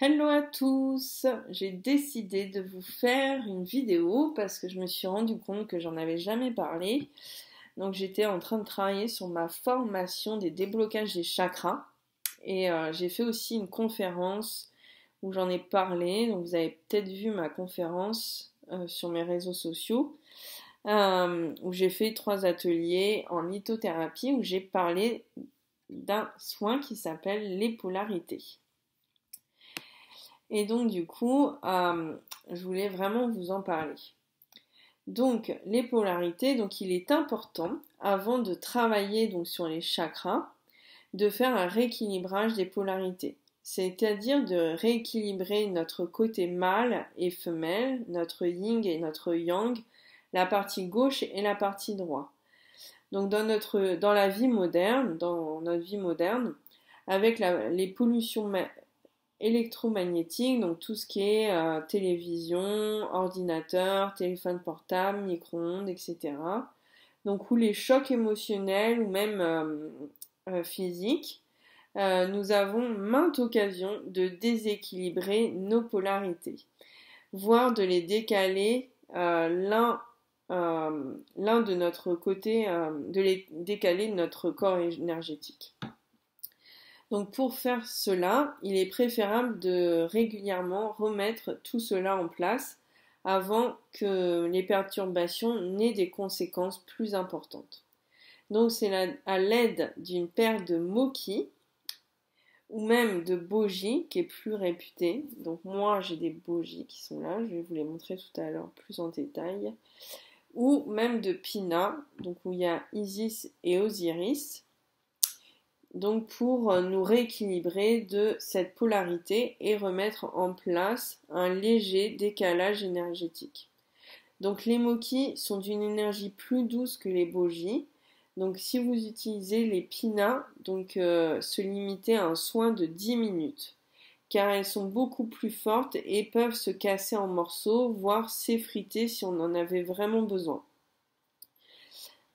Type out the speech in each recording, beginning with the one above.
Hello à tous! J'ai décidé de vous faire une vidéo parce que je me suis rendu compte que j'en avais jamais parlé. Donc j'étais en train de travailler sur ma formation des déblocages des chakras et j'ai fait aussi une conférence où j'en ai parlé. Donc vous avez peut-être vu ma conférence sur mes réseaux sociaux où j'ai fait 3 ateliers en lithothérapie où j'ai parlé d'un soin qui s'appelle les polarités. Et donc du coup, je voulais vraiment vous en parler. Donc les polarités, donc il est important, avant de travailler donc sur les chakras, de faire un rééquilibrage des polarités. C'est-à-dire de rééquilibrer notre côté mâle et femelle, notre yin et notre yang, la partie gauche et la partie droite. Donc dans la vie moderne, dans notre vie moderne, avec les pollutions électromagnétique, donc tout ce qui est télévision, ordinateur, téléphone portable, micro-ondes, etc. Donc où les chocs émotionnels ou même physiques, nous avons maintes occasions de déséquilibrer nos polarités, voire de les décaler l'un de notre côté, de les décaler de notre corps énergétique. Donc pour faire cela, il est préférable de régulièrement remettre tout cela en place avant que les perturbations n'aient des conséquences plus importantes. Donc c'est à l'aide d'une paire de moki ou même de bogies qui est plus réputée. Donc moi j'ai des bogies qui sont là, je vais vous les montrer tout à l'heure plus en détail. Ou même de pina, donc où il y a Isis et Osiris. Donc pour nous rééquilibrer de cette polarité et remettre en place un léger décalage énergétique. Donc les moki sont d'une énergie plus douce que les bogies. Donc si vous utilisez les pinas, donc se limiter à un soin de 10 minutes, car elles sont beaucoup plus fortes et peuvent se casser en morceaux, voire s'effriter si on en avait vraiment besoin.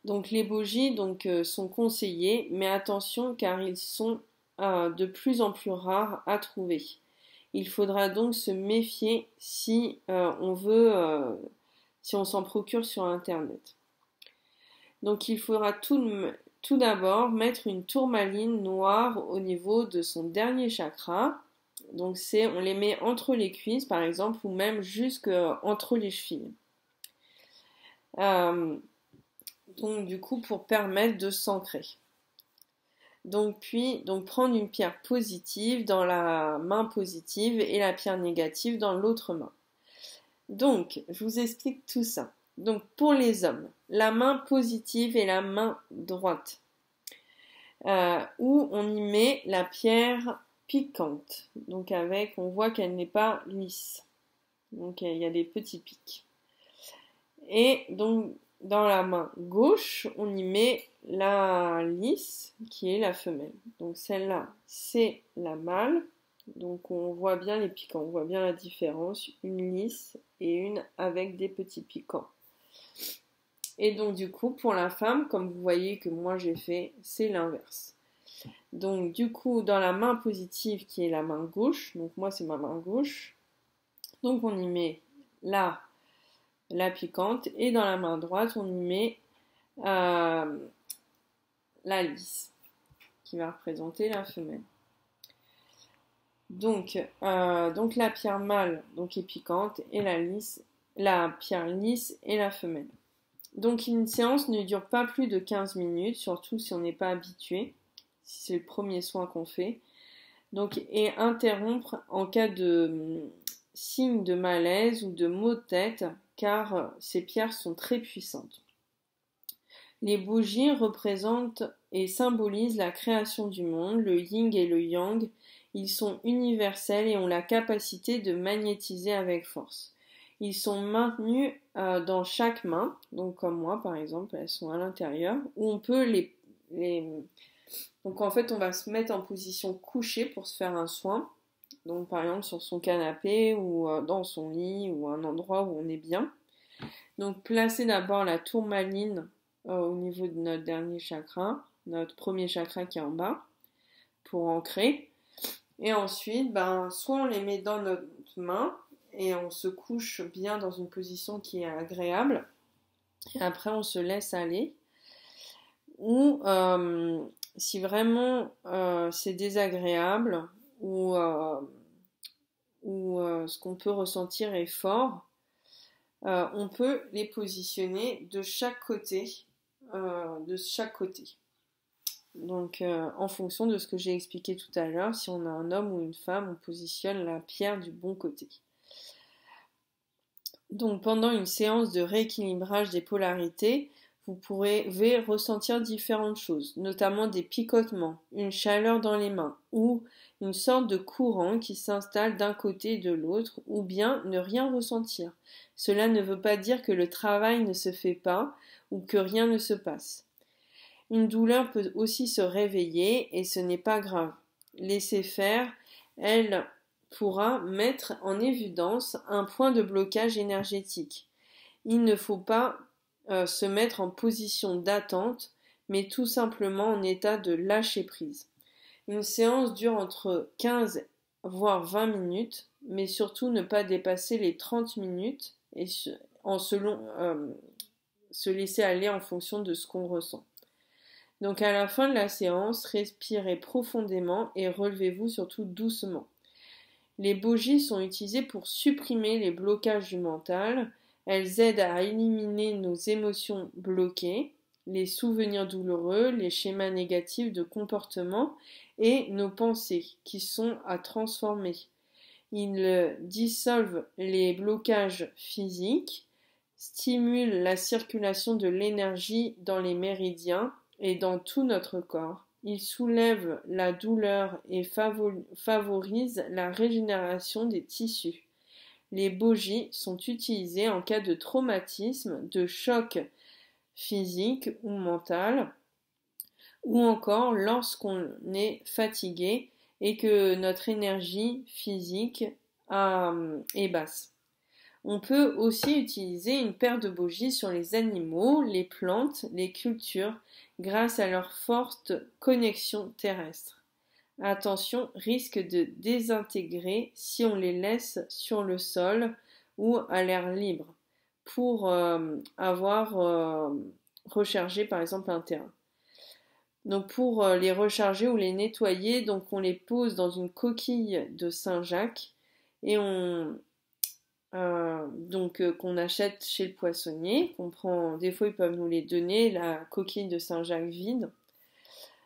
Donc les bogies sont conseillées, mais attention car ils sont de plus en plus rares à trouver. Il faudra donc se méfier si si on s'en procure sur internet. Donc il faudra tout d'abord mettre une tourmaline noire au niveau de son dernier chakra. Donc on les met entre les cuisses par exemple ou même jusqu'entre les chevilles. Donc du coup pour permettre de s'ancrer. Donc prendre une pierre positive dans la main positive et la pierre négative dans l'autre main. Donc je vous explique tout ça. Donc pour les hommes, la main positive est la main droite, où on y met la pierre piquante. Donc on voit qu'elle n'est pas lisse. Donc il y a des petits pics. Et donc dans la main gauche, on y met la lisse qui est la femelle. Donc celle-là, c'est la mâle. Donc on voit bien les piquants, on voit bien la différence, une lisse et une avec des petits piquants. Et donc du coup, pour la femme, comme vous voyez que moi j'ai fait, c'est l'inverse. Donc du coup, dans la main positive qui est la main gauche, donc moi c'est ma main gauche, donc on y met la piquante et dans la main droite on y met la lisse qui va représenter la femelle. Donc la pierre mâle est piquante et la pierre lisse est la femelle. Donc une séance ne dure pas plus de 15 minutes, surtout si on n'est pas habitué, si c'est le premier soin qu'on fait. Donc et interrompre en cas de signe de malaise ou de maux de tête, car ces pierres sont très puissantes. Les bougies représentent et symbolisent la création du monde, le yin et le yang. Ils sont universels et ont la capacité de magnétiser avec force. Ils sont maintenus dans chaque main, donc comme moi par exemple, elles sont à l'intérieur, où on peut Donc en fait on va se mettre en position couchée pour se faire un soin. Donc par exemple sur son canapé ou dans son lit ou un endroit où on est bien. Donc placez d'abord la tourmaline au niveau de notre dernier chakra, notre premier chakra qui est en bas, pour ancrer. Et ensuite, soit on les met dans notre main et on se couche bien dans une position qui est agréable. Et après, on se laisse aller. Ou si vraiment c'est désagréable ou ce qu'on peut ressentir est fort, on peut les positionner de chaque côté. Donc en fonction de ce que j'ai expliqué tout à l'heure, si on a un homme ou une femme, on positionne la pierre du bon côté. Donc pendant une séance de rééquilibrage des polarités, vous pourrez ressentir différentes choses, notamment des picotements, une chaleur dans les mains ou une sorte de courant qui s'installe d'un côté et de l'autre, ou bien ne rien ressentir. Cela ne veut pas dire que le travail ne se fait pas ou que rien ne se passe. Une douleur peut aussi se réveiller et ce n'est pas grave. Laissez faire, elle pourra mettre en évidence un point de blocage énergétique. Il ne faut pas se mettre en position d'attente, mais tout simplement en état de lâcher prise. Une séance dure entre 15 voire 20 minutes, mais surtout ne pas dépasser les 30 minutes et se laisser aller en fonction de ce qu'on ressent. Donc à la fin de la séance, respirez profondément et relevez-vous surtout doucement. Les bogies sont utilisées pour supprimer les blocages du mental. Elles aident à éliminer nos émotions bloquées, les souvenirs douloureux, les schémas négatifs de comportement et nos pensées qui sont à transformer. Ils dissolvent les blocages physiques, stimulent la circulation de l'énergie dans les méridiens et dans tout notre corps. Il soulève la douleur et favorise la régénération des tissus. Les bogies sont utilisées en cas de traumatisme, de choc physique ou mental, ou encore lorsqu'on est fatigué et que notre énergie physique est basse. On peut aussi utiliser une paire de bogies sur les animaux, les plantes, les cultures, grâce à leur forte connexion terrestre. Attention, risque de désintégrer si on les laisse sur le sol ou à l'air libre pour avoir rechargé par exemple un terrain. Donc pour les recharger ou les nettoyer, donc on les pose dans une coquille de Saint-Jacques et qu'on achète chez le poissonnier, qu'on prend, des fois ils peuvent nous les donner, la coquille de Saint-Jacques vide.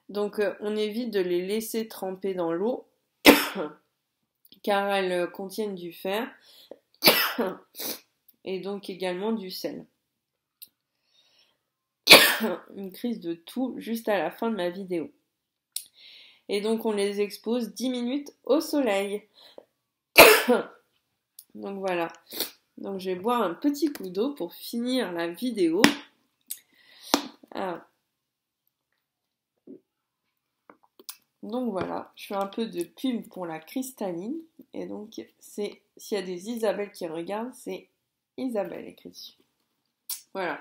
Donc on évite de les laisser tremper dans l'eau car elles contiennent du fer et donc également du sel. Une crise de toux juste à la fin de ma vidéo. Et donc on les expose 10 minutes au soleil. Donc voilà. Donc je vais boire un petit coup d'eau pour finir la vidéo. Donc voilà, je fais un peu de pub pour la cristalline. Et donc s'il y a des Isabelle qui regardent, c'est Isabelle écrit dessus. Voilà.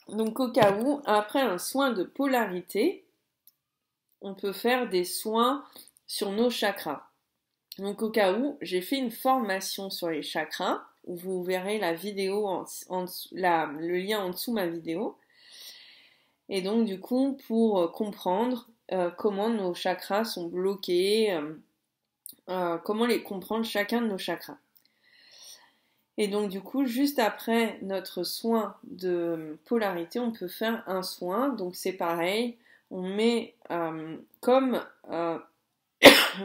Donc au cas où, après un soin de polarité, on peut faire des soins sur nos chakras. Donc au cas où, j'ai fait une formation sur les chakras, où vous verrez la vidéo le lien en dessous de ma vidéo. Et donc du coup, pour comprendre comment nos chakras sont bloqués, comment les comprendre chacun de nos chakras. Et donc du coup, juste après notre soin de polarité, on peut faire un soin. Donc c'est pareil, on met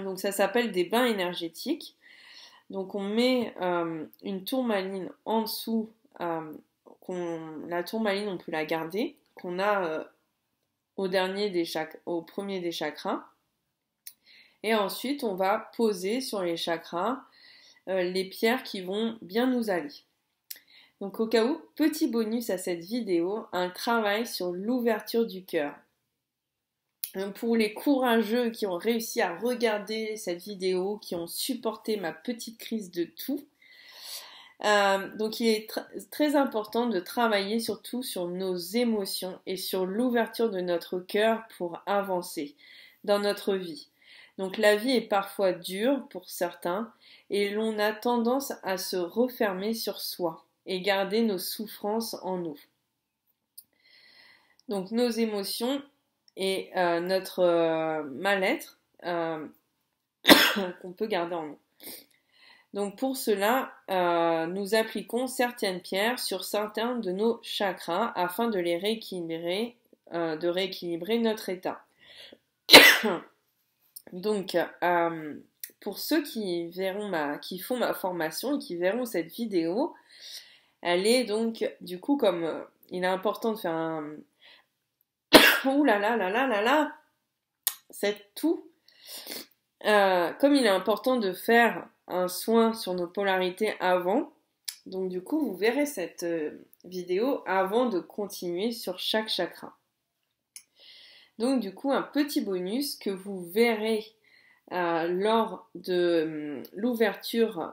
donc ça s'appelle des bains énergétiques. Donc on met une tourmaline en dessous. La tourmaline, on peut la garder, qu'on a au premier des chakras. Et ensuite, on va poser sur les chakras les pierres qui vont bien nous aller. Donc au cas où, petit bonus à cette vidéo, un travail sur l'ouverture du cœur. Pour les courageux qui ont réussi à regarder cette vidéo, qui ont supporté ma petite crise de toux, donc il est très important de travailler surtout sur nos émotions et sur l'ouverture de notre cœur pour avancer dans notre vie. Donc la vie est parfois dure pour certains et l'on a tendance à se refermer sur soi et garder nos souffrances en nous. Donc nos émotions et notre mal-être qu'on peut garder en nous. Donc pour cela, nous appliquons certaines pierres sur certains de nos chakras afin de les rééquilibrer, notre état. Donc pour ceux qui font ma formation et qui verront cette vidéo, elle est donc du coup comme il est important de faire un ouh là là là là là là, c'est tout. Comme il est important de faire un soin sur nos polarités avant, donc du coup vous verrez cette vidéo avant de continuer sur chaque chakra. Donc du coup un petit bonus que vous verrez lors de l'ouverture,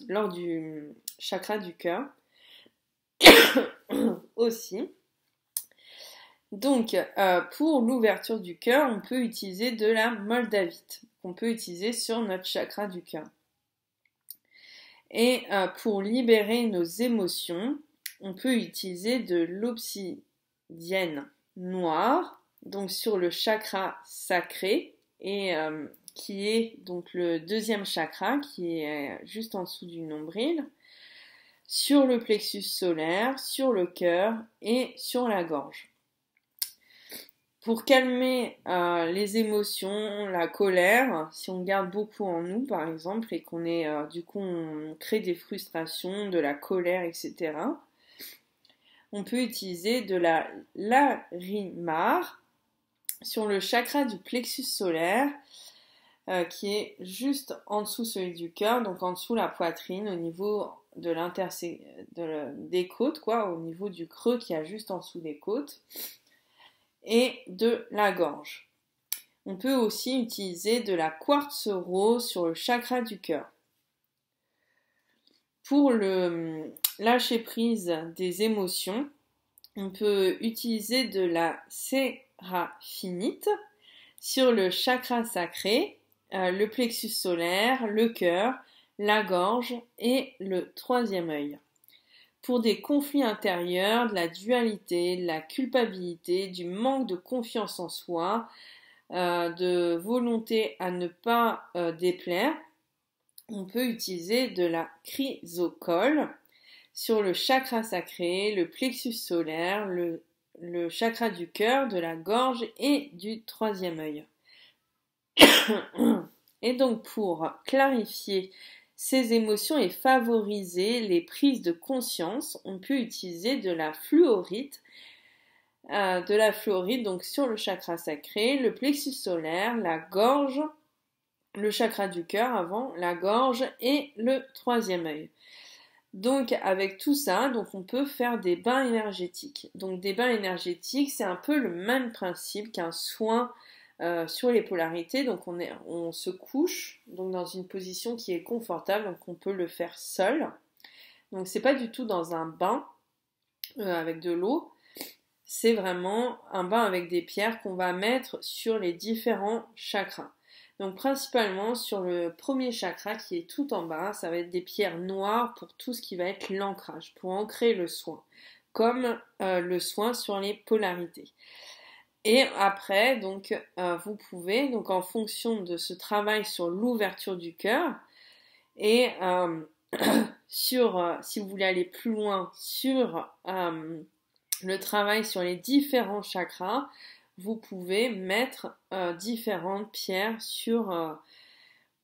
lors du chakra du cœur aussi. Donc, pour l'ouverture du cœur, on peut utiliser de la moldavite, qu'on peut utiliser sur notre chakra du cœur. Et pour libérer nos émotions, on peut utiliser de l'obsidienne noire, donc sur le chakra sacré, et qui est donc le deuxième chakra, qui est juste en dessous du nombril, sur le plexus solaire, sur le cœur et sur la gorge. Pour calmer les émotions, la colère, si on garde beaucoup en nous par exemple et qu'on est du coup on crée des frustrations, de la colère, etc. On peut utiliser de la larimar sur le chakra du plexus solaire qui est juste en dessous celui du cœur, donc en dessous la poitrine, au niveau de des côtes, quoi, au niveau du creux qui a juste en dessous des côtes. Et de la gorge. On peut aussi utiliser de la quartz rose sur le chakra du cœur. Pour le lâcher prise des émotions, on peut utiliser de la séraphinite sur le chakra sacré, le plexus solaire, le cœur, la gorge et le troisième œil. Pour des conflits intérieurs, de la dualité, de la culpabilité, du manque de confiance en soi, de volonté à ne pas déplaire, on peut utiliser de la chrysocole sur le chakra sacré, le plexus solaire, le chakra du cœur, de la gorge et du troisième œil. Et donc pour clarifier ces émotions et favoriser les prises de conscience, on peut utiliser de la fluorite, donc sur le chakra sacré, le plexus solaire, la gorge, le chakra du cœur avant, la gorge et le troisième œil. Donc avec tout ça, donc on peut faire des bains énergétiques. Donc des bains énergétiques, c'est un peu le même principe qu'un soin sur les polarités. Donc on se couche donc dans une position qui est confortable, donc on peut le faire seul. Donc c'est pas du tout dans un bain avec de l'eau, c'est vraiment un bain avec des pierres qu'on va mettre sur les différents chakras. Donc principalement sur le premier chakra qui est tout en bas, ça va être des pierres noires pour tout ce qui va être l'ancrage, pour ancrer le soin, comme le soin sur les polarités. Et après, donc, vous pouvez, donc en fonction de ce travail sur l'ouverture du cœur, et sur, si vous voulez aller plus loin, sur le travail sur les différents chakras, vous pouvez mettre différentes pierres sur,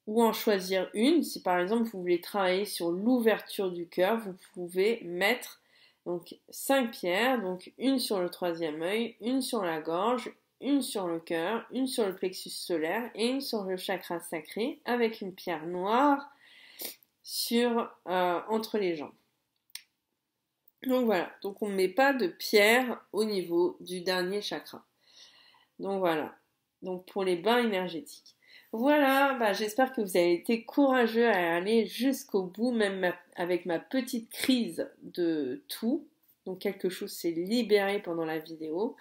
ou en choisir une. Si par exemple vous voulez travailler sur l'ouverture du cœur, vous pouvez mettre donc 5 pierres, donc une sur le troisième œil, une sur la gorge, une sur le cœur, une sur le plexus solaire et une sur le chakra sacré avec une pierre noire entre les jambes. Donc voilà, donc on ne met pas de pierre au niveau du dernier chakra. Donc voilà, donc pour les bains énergétiques. Voilà, j'espère que vous avez été courageux à aller jusqu'au bout, même avec ma petite crise de tout. Donc quelque chose s'est libéré pendant la vidéo.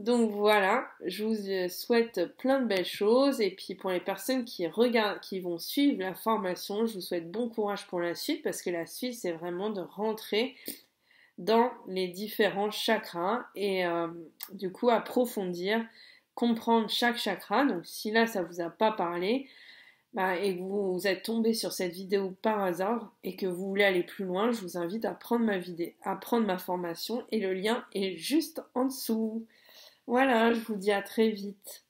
Donc voilà, je vous souhaite plein de belles choses et puis pour les personnes qui regardent, qui vont suivre la formation, je vous souhaite bon courage pour la suite parce que la suite c'est vraiment de rentrer dans les différents chakras et du coup approfondir, comprendre chaque chakra. Donc si là ça vous a pas parlé, et que vous êtes tombé sur cette vidéo par hasard et que vous voulez aller plus loin, je vous invite à prendre à prendre ma formation et le lien est juste en dessous. Voilà, je vous dis à très vite.